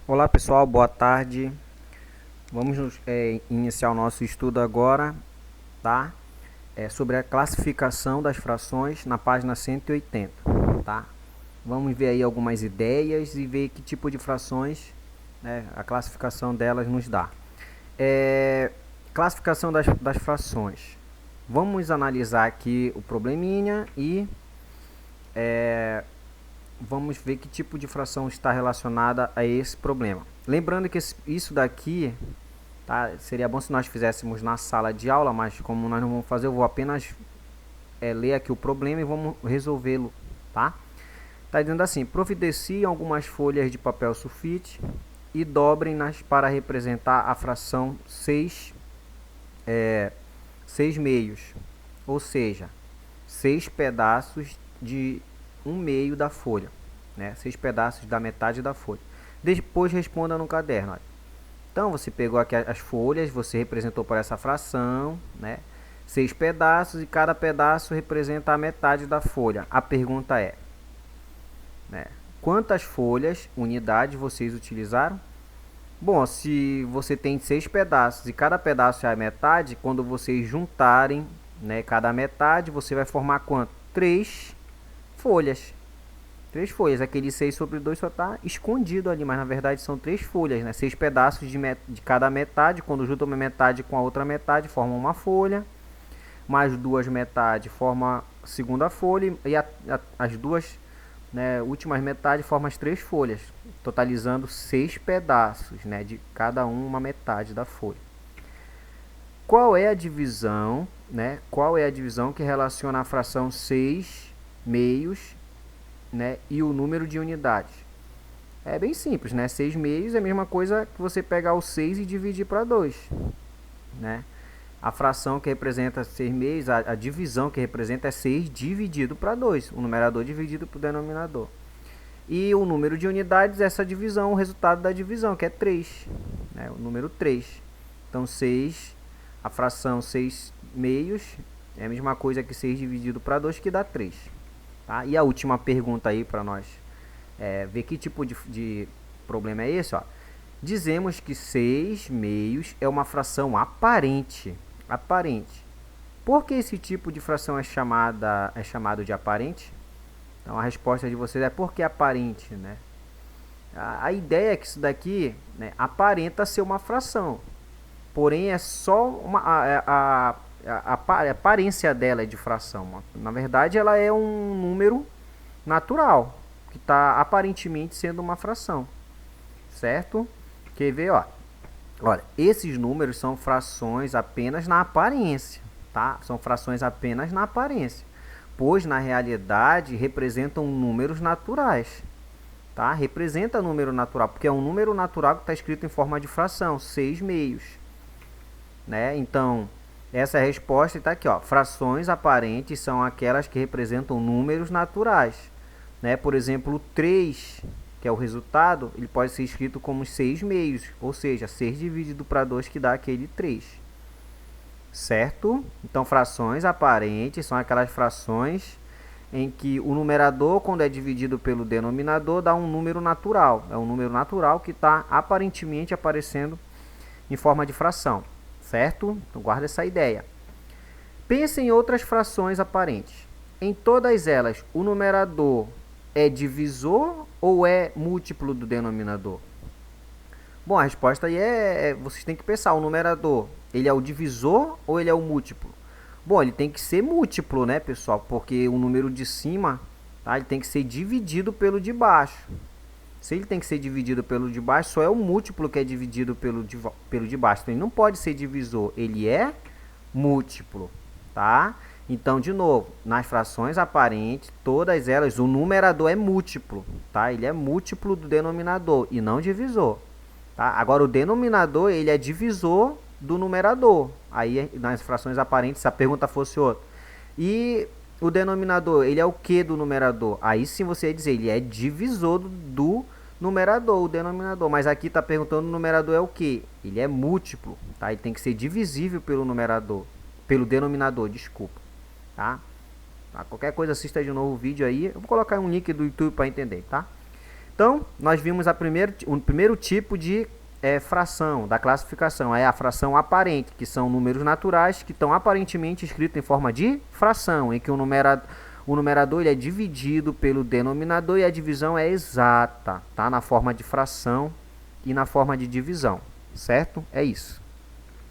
Olá pessoal, boa tarde. Vamos iniciar o nosso estudo agora, tá? Sobre a classificação das frações na página 180, tá? Vamos ver aí algumas ideias e ver que tipo de frações, né, a classificação delas nos dá. Classificação das frações. Vamos analisar aqui o probleminha e vamos ver que tipo de fração está relacionada a esse problema. Lembrando que isso daqui, tá, seria bom se nós fizéssemos na sala de aula, mas como nós não vamos fazer, eu vou apenas ler aqui o problema e vamos resolvê-lo, tá? Tá dizendo assim: providenciem algumas folhas de papel sulfite e dobrem-nas para representar a fração 6 meios, ou seja, 6 pedaços de 1/2 da folha, né? 6 pedaços da metade da folha. Depois responda no caderno. Olha. Então você pegou aqui as folhas, você representou por essa fração, né? 6 pedaços e cada pedaço representa a metade da folha. A pergunta é, né, quantas folhas, unidades, vocês utilizaram? Bom, se você tem 6 pedaços e cada pedaço é a metade, quando vocês juntarem, né, cada metade, você vai formar quanto? 3 folhas. 3 folhas. Aquele 6 sobre 2 só está escondido ali, mas na verdade são 3 folhas, né? 6 pedaços de cada metade. Quando juntam uma metade com a outra metade, formam uma folha. Mais 2 metades formam a segunda folha. E as duas, né, últimas metades formam as 3 folhas, totalizando 6 pedaços, né, de cada uma metade da folha. Qual é a divisão, né? Qual é a divisão que relaciona a fração 6 meios, né, e o número de unidades? É bem simples, né? 6 meios é a mesma coisa que você pegar o 6 e dividir para 2, né? A fração que representa 6 meios, a divisão que representa é 6 dividido para 2, o numerador dividido para o denominador. E o número de unidades é essa divisão, o resultado da divisão, que é 3, né? O número 3. Então 6, a fração 6 meios é a mesma coisa que 6 dividido para 2, que dá 3. Tá? E a última pergunta aí para nós ver que tipo de problema é esse, ó. Dizemos que 6 meios é uma fração aparente. Aparente. Por que esse tipo de fração é chamado de aparente? Então a resposta de vocês é porque é aparente, né? A ideia é que isso daqui, né, aparenta ser uma fração, porém é só a aparência dela é de fração. Na verdade, ela é um número natural, que está aparentemente sendo uma fração, certo? Quer ver, ó? Olha, esses números são frações apenas na aparência, tá? São frações apenas na aparência, pois na realidade representam números naturais, tá? Representa número natural, porque é um número natural que está escrito em forma de fração, 6 meios, né? Então, essa é a resposta está aqui, ó. Frações aparentes são aquelas que representam números naturais, né? Por exemplo, o 3, que é o resultado, ele pode ser escrito como 6 meios, ou seja, 6 dividido para 2, que dá aquele 3. Certo? Então, frações aparentes são aquelas frações em que o numerador, quando é dividido pelo denominador, dá um número natural. É um número natural que está aparentemente aparecendo em forma de fração. Certo? Então, guarda essa ideia. Pense em outras frações aparentes. Em todas elas, o numerador é divisor ou é múltiplo do denominador? Bom, a resposta aí vocês têm que pensar, o numerador, ele é o divisor ou ele é o múltiplo? Bom, ele tem que ser múltiplo, né, pessoal? Porque o número de cima, tá, ele tem que ser dividido pelo de baixo. Se ele tem que ser dividido pelo de baixo, só é o múltiplo que é dividido pelo de baixo. Então, ele não pode ser divisor, ele é múltiplo, tá? Então, de novo, nas frações aparentes, todas elas, o numerador é múltiplo, tá? Ele é múltiplo do denominador e não divisor, tá? Agora, o denominador, ele é divisor do numerador. Aí, nas frações aparentes, se a pergunta fosse outra. E o denominador, ele é o que do numerador? Aí sim você ia dizer, ele é divisor do numerador, o denominador. Mas aqui está perguntando o numerador é o que? Ele é múltiplo, tá? Ele tem que ser divisível pelo numerador, pelo denominador, desculpa. Tá? Qualquer coisa assista de novo o vídeo aí. Eu vou colocar um link do YouTube para entender, tá? Então, nós vimos o primeiro tipo de fração da classificação, é a fração aparente, que são números naturais que estão aparentemente escritos em forma de fração, em que o numerador ele é dividido pelo denominador e a divisão é exata, tá? Na forma de fração e na forma de divisão, certo? É isso.